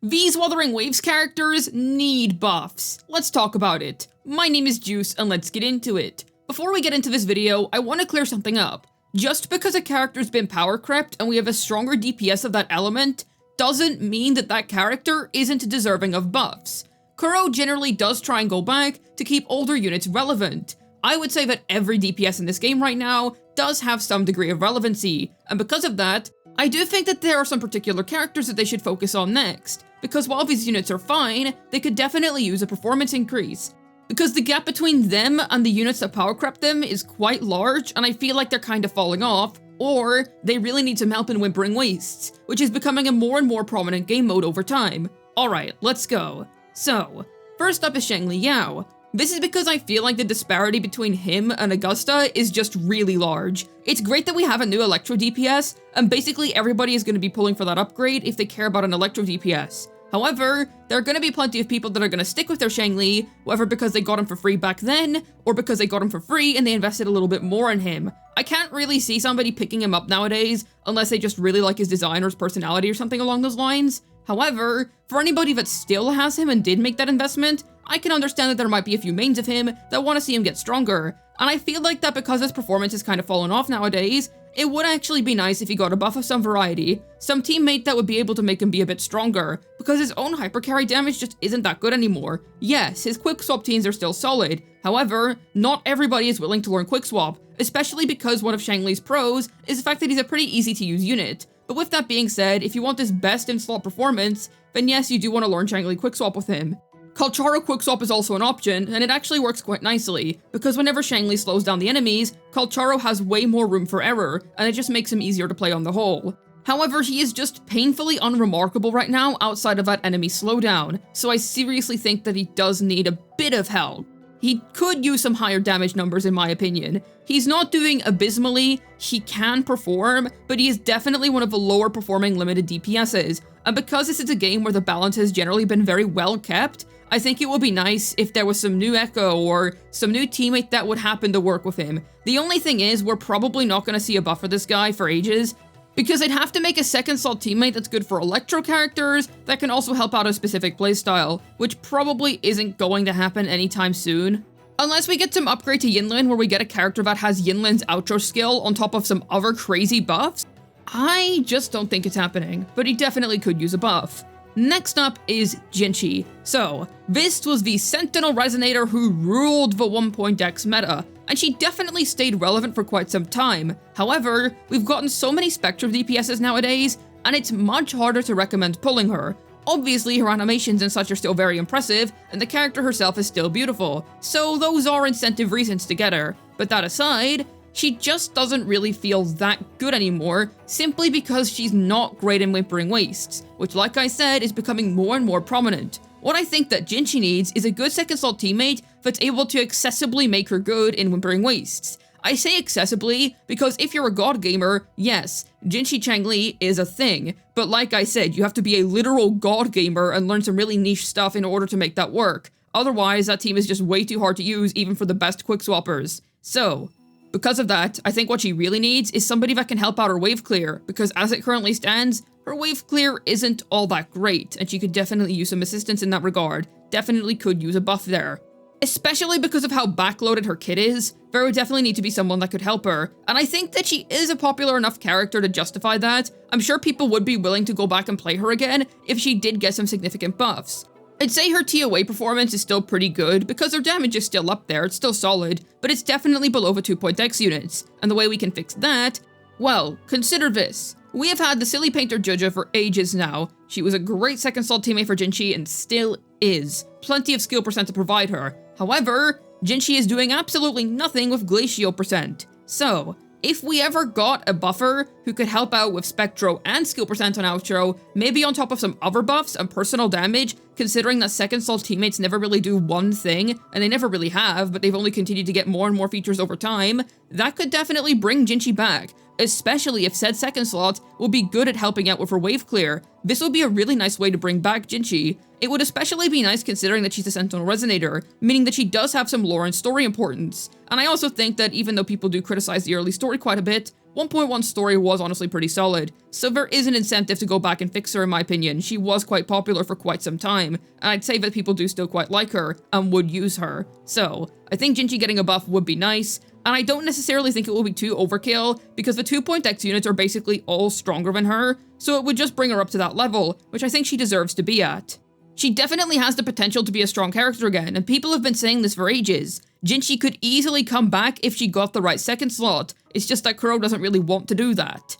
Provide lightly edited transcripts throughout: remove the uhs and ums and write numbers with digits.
These Wuthering Waves characters need buffs. Let's talk about it. My name is Juice, and let's get into it. Before we get into this video, I want to clear something up. Just because a character's been power crept and we have a stronger DPS of that element, doesn't mean that that character isn't deserving of buffs. Kuro generally does try and go back to keep older units relevant. I would say that every DPS in this game right now does have some degree of relevancy, and because of that, I do think that there are some particular characters that they should focus on next, because while these units are fine, they could definitely use a performance increase. Because the gap between them and the units that power crept them is quite large, and I feel like they're kind of falling off, or they really need some help in Whimpering Wastes, which is becoming a more and more prominent game mode over time. Alright, let's go. So, first up is Xiangli Yao. This is because I feel like the disparity between him and Augusta is just really large. It's great that we have a new Electro DPS, and basically everybody is going to be pulling for that upgrade if they care about an Electro DPS. However, there are going to be plenty of people that are going to stick with their Xiangli, whether because they got him for free back then, or because they got him for free and they invested a little bit more in him. I can't really see somebody picking him up nowadays, unless they just really like his design or his personality or something along those lines. However, for anybody that still has him and did make that investment, I can understand that there might be a few mains of him that want to see him get stronger, and I feel like that because his performance has kind of fallen off nowadays, it would actually be nice if he got a buff of some variety, some teammate that would be able to make him be a bit stronger, because his own hyper carry damage just isn't that good anymore. Yes, his quick swap teams are still solid, however, not everybody is willing to learn quick swap, especially because one of Xiangli's pros is the fact that he's a pretty easy to use unit. But with that being said, if you want this best in slot performance, then yes, you do want to learn Xiangli quick swap with him. Calcharo quickswap is also an option, and it actually works quite nicely, because whenever Xiangli slows down the enemies, Calcharo has way more room for error, and it just makes him easier to play on the whole. However, he is just painfully unremarkable right now outside of that enemy slowdown, so I seriously think that he does need a bit of help. He could use some higher damage numbers in my opinion. He's not doing abysmally, he can perform, but he is definitely one of the lower performing limited DPSs, and because this is a game where the balance has generally been very well kept, I think it would be nice if there was some new echo or some new teammate that would happen to work with him. The only thing is, we're probably not going to see a buff for this guy for ages, because I'd have to make a second slot teammate that's good for Electro characters that can also help out a specific playstyle, which probably isn't going to happen anytime soon. Unless we get some upgrade to Yinlin where we get a character that has Yinlin's outro skill on top of some other crazy buffs, I just don't think it's happening, but he definitely could use a buff. Next up is Jinhsi. So, this was the Sentinel Resonator who ruled the 1.x meta, and she definitely stayed relevant for quite some time. However, we've gotten so many Spectre DPSs nowadays, and it's much harder to recommend pulling her. Obviously, her animations and such are still very impressive, and the character herself is still beautiful, so those are incentive reasons to get her. But that aside, she just doesn't really feel that good anymore, simply because she's not great in Whimpering Wastes, which like I said is becoming more and more prominent. What I think that Jinhsi needs is a good second slot teammate that's able to accessibly make her good in Whimpering Wastes. I say accessibly because if you're a god gamer, yes, Jinhsi Xiangli is a thing, but like I said, you have to be a literal god gamer and learn some really niche stuff in order to make that work. Otherwise, that team is just way too hard to use even for the best quick swappers. So, because of that, I think what she really needs is somebody that can help out her wave clear, because as it currently stands, her wave clear isn't all that great, and she could definitely use some assistance in that regard. Definitely could use a buff there. Especially because of how backloaded her kit is, there would definitely need to be someone that could help her, and I think that she is a popular enough character to justify that. I'm sure people would be willing to go back and play her again if she did get some significant buffs. I'd say her TOA performance is still pretty good, because her damage is still up there, it's still solid, but it's definitely below the 2.x units, and the way we can fix that, well, consider this. We have had the Silly Painter Juja for ages now. She was a great second slot teammate for Jinhsi and still is. Plenty of skill percent to provide her. However, Jinhsi is doing absolutely nothing with Glacial percent. So, if we ever got a buffer who could help out with Spectro and skill percent on outro, maybe on top of some other buffs and personal damage, considering that second slot teammates never really do one thing, and they never really have, but they've only continued to get more and more features over time, that could definitely bring Jinhsi back, especially if said second slot will be good at helping out with her wave clear. This would be a really nice way to bring back Jinhsi. It would especially be nice considering that she's a Sentinel Resonator, meaning that she does have some lore and story importance. And I also think that even though people do criticize the early story quite a bit, 1.1 story was honestly pretty solid, so there is an incentive to go back and fix her in my opinion. She was quite popular for quite some time, and I'd say that people do still quite like her and would use her. So, I think Jinhsi getting a buff would be nice, and I don't necessarily think it will be too overkill, because the 2.x units are basically all stronger than her, so it would just bring her up to that level, which I think she deserves to be at. She definitely has the potential to be a strong character again, and people have been saying this for ages. Jinhsi could easily come back if she got the right second slot, it's just that Kuro doesn't really want to do that.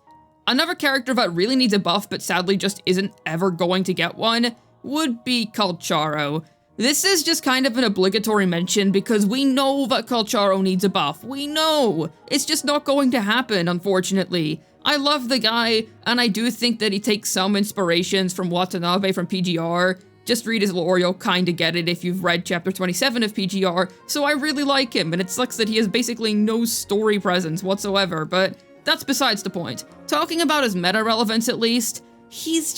Another character that really needs a buff but sadly just isn't ever going to get one would be Calcharo. This is just kind of an obligatory mention because we know that Calcharo needs a buff. We know! It's just not going to happen, unfortunately. I love the guy, and I do think that he takes some inspirations from Watanabe from PGR. Just read his lore, you'll kinda get it if you've read chapter 27 of PGR, so I really like him, and it sucks that he has basically no story presence whatsoever, but that's besides the point. Talking about his meta relevance at least, he's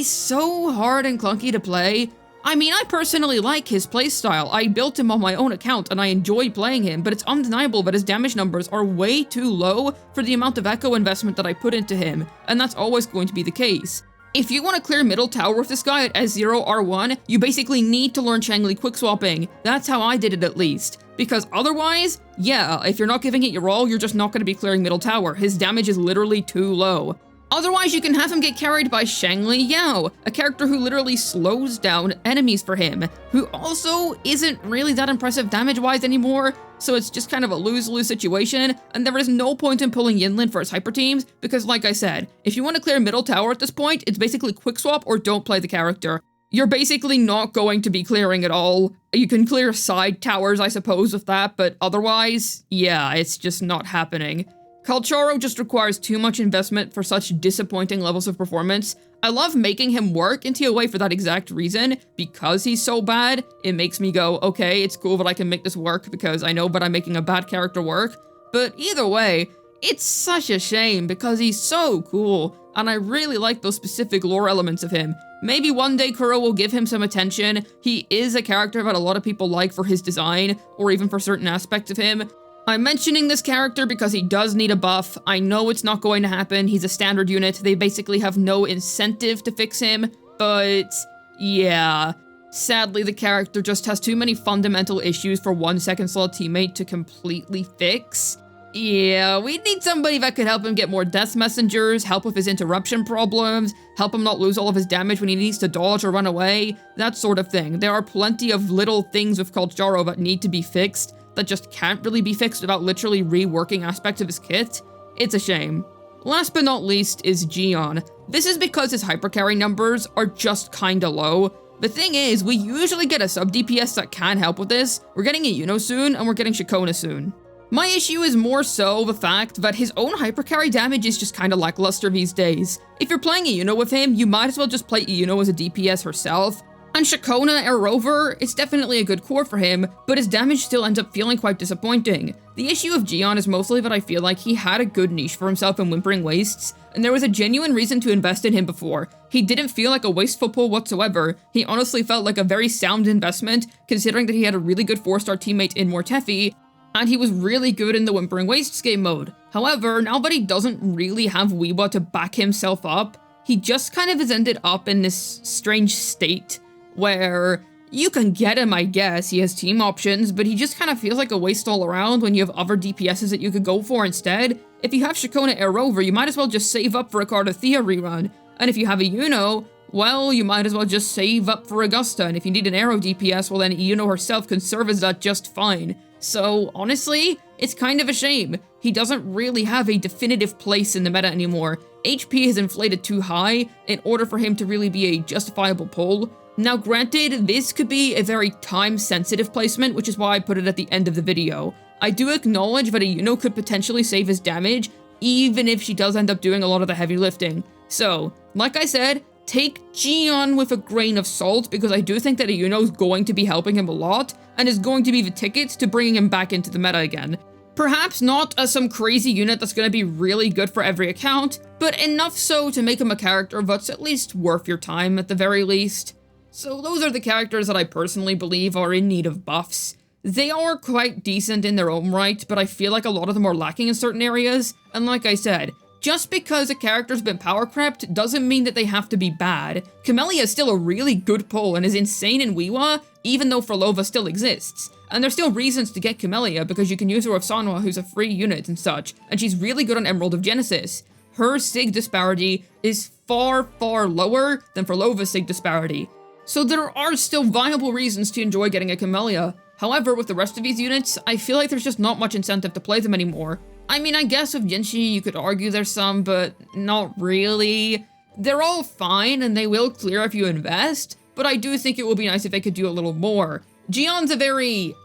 so hard and clunky to play. I mean, I personally like his playstyle. I built him on my own account and I enjoy playing him, but it's undeniable that his damage numbers are way too low for the amount of echo investment that I put into him, and that's always going to be the case. If you want to clear middle tower with this guy at S0 R1, you basically need to learn Xiangli quickswapping. That's how I did it at least. Because otherwise, yeah, if you're not giving it your all, you're just not going to be clearing middle tower. His damage is literally too low. Otherwise, you can have him get carried by Xiangli Yao, a character who literally slows down enemies for him, who also isn't really that impressive damage-wise anymore, so it's just kind of a lose-lose situation, and there is no point in pulling Yinlin for his hyper teams, because like I said, if you want to clear middle tower at this point, it's basically quick swap or don't play the character. You're basically not going to be clearing at all. You can clear side towers, I suppose, with that, but otherwise, yeah, it's just not happening. Calcharo just requires too much investment for such disappointing levels of performance. I love making him work in TOA for that exact reason. Because he's so bad, it makes me go, okay, it's cool that I can make this work because I know that I'm making a bad character work. But either way, it's such a shame because he's so cool, and I really like those specific lore elements of him. Maybe one day Kuro will give him some attention. He is a character that a lot of people like for his design, or even for certain aspects of him. I'm mentioning this character because he does need a buff. I know it's not going to happen. He's a standard unit. They basically have no incentive to fix him, but yeah. Sadly, the character just has too many fundamental issues for one second slot teammate to completely fix. Yeah, we need somebody that could help him get more death messengers, help with his interruption problems, help him not lose all of his damage when he needs to dodge or run away, that sort of thing. There are plenty of little things with Calcharo that need to be fixed, that just can't really be fixed without literally reworking aspects of his kit. It's a shame. Last but not least is Jiyan. This is because his hypercarry numbers are just kinda low. The thing is, we usually get a sub DPS that can help with this. We're getting a Yuno soon, and we're getting Shikona soon. My issue is more so the fact that his own hypercarry damage is just kinda lackluster these days. If you're playing a Yuno with him, you might as well just play Yuno as a DPS herself. And Shikona or Rover, it's definitely a good core for him, but his damage still ends up feeling quite disappointing. The issue of Jiyan is mostly that I feel like he had a good niche for himself in Whimpering Wastes, and there was a genuine reason to invest in him before. He didn't feel like a wasteful pull whatsoever. He honestly felt like a very sound investment, considering that he had a really good 4-star teammate in Mortefi, and he was really good in the Whimpering Wastes game mode. However, now that he doesn't really have WuWa to back himself up, he just kind of has ended up in this strange state where you can get him, I guess, he has team options, but he just kind of feels like a waste all around when you have other DPSs that you could go for instead. If you have Shikona Air Rover, you might as well just save up for a Cardothea rerun, and if you have a Yuno, well, you might as well just save up for Augusta, and if you need an Arrow DPS, well then Yuno herself can serve as that just fine. So, honestly, it's kind of a shame. He doesn't really have a definitive place in the meta anymore. HP is inflated too high in order for him to really be a justifiable pull. Now granted, this could be a very time-sensitive placement, which is why I put it at the end of the video. I do acknowledge that a Yuno could potentially save his damage, even if she does end up doing a lot of the heavy lifting. So, like I said, take Jiyan with a grain of salt, because I do think that a Yuno is going to be helping him a lot, and is going to be the ticket to bringing him back into the meta again. Perhaps not as some crazy unit that's going to be really good for every account, but enough so to make him a character that's at least worth your time at the very least. So those are the characters that I personally believe are in need of buffs. They are quite decent in their own right, but I feel like a lot of them are lacking in certain areas, and like I said, just because a character's been power crept doesn't mean that they have to be bad. Camellia is still a really good pull and is insane in WuWa, even though Frolova still exists. And there's still reasons to get Camellia because you can use her with Sanwa, who's a free unit and such, and she's really good on Emerald of Genesis. Her Sig disparity is far, far lower than Frolova's Sig disparity. So there are still viable reasons to enjoy getting a Camellia. However, with the rest of these units, I feel like there's just not much incentive to play them anymore. I mean, I guess with Jinhsi you could argue there's some, but not really. They're all fine and they will clear if you invest, but I do think it would be nice if they could do a little more. Jiyan's a very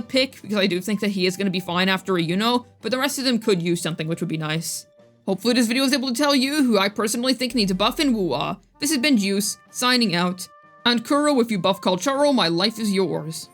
pick, because I do think that he is going to be fine after a Yuno, but the rest of them could use something, which would be nice. Hopefully this video was able to tell you who I personally think needs a buff in WuWa. This has been Juice, signing out. And Kuro, if you buff Calcharo, my life is yours.